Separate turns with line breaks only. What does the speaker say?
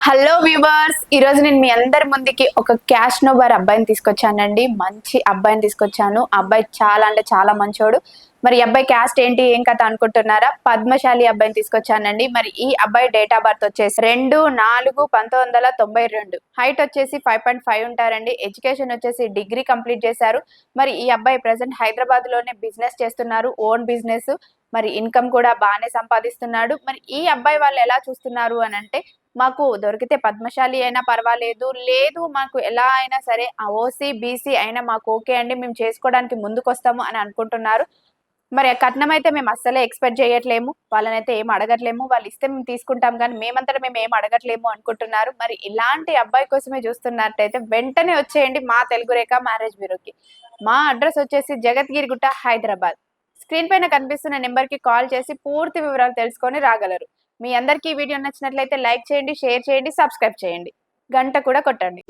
Hello viewers, ఈ రోజు నేను మీ అందరి ముందుకి ఒక క్యాష్ నోబర్ అబ్బాయిని తీసుకొచ్చానండి. మంచి అబ్బాయిని తీసుకొచ్చాను. అబ్బాయి చాలా అంటే చాలా మంచోడు. మరి ఈ అబ్బాయి క్యాస్ట్ ఏంటి ఏం కథ అనుకుంటున్నారా? పద్మశాలి అబ్బాయిని తీసుకొచ్చానండి. మరి ఈ అబ్బాయి డేట్ ఆఫ్ బర్త్ వచ్చేసి 2/4/1992. హైట్ వచ్చేసి 5.5 ఉంటారండి. ఎడ్యుకేషన్ వచ్చేసి డిగ్రీ కంప్లీట్ చేశారు. మరి ఈ అబ్బాయి ప్రెసెంట్ హైదరాబాద్ లోనే బిజినెస్ చేస్తున్నారు, ఓన్ బిజినెస్. మరి ఇన్కమ్ కూడా బాగానే సంపాదిస్తున్నాడు. మరి ఈ అబ్బాయి వాళ్ళు ఎలా చూస్తున్నారు అని అంటే, మాకు దొరికితే పద్మశాలి అయినా పర్వాలేదు, లేదు మాకు ఎలా అయినా సరే ఆ ఓసీ, బీసీ అయినా మాకు ఓకే అండి, మేము చేసుకోవడానికి ముందుకొస్తాము అని అనుకుంటున్నారు. మరి ఆ కట్నం అయితే మేము అస్సలే ఎక్స్‌పెక్ట్ చేయట్లేము. వాళ్ళనైతే ఏమి అడగట్లేము. వాళ్ళు ఇస్తే మేము తీసుకుంటాం గానీ, మేమంతట మేము ఏమి అడగట్లేము అనుకుంటున్నారు. మరి ఇలాంటి అబ్బాయి కోసమే చూస్తున్నట్టయితే వెంటనే వచ్చేయండి మా తెలుగు రేఖ మ్యారేజ్ బ్యూరోకి. మా అడ్రెస్ వచ్చేసి జగద్గిరిగుట్ట, హైదరాబాద్. స్క్రీన్ పైన కనిపిస్తున్న నెంబర్‌కి కాల్ చేసి పూర్తి వివరాలు తెలుసుకొని రాగలరు. మీ అందరికీ ఈ వీడియో నచ్చినట్లయితే లైక్ చేయండి, షేర్ చేయండి, సబ్స్క్రైబ్ చేయండి. గంట కూడా కొట్టండి.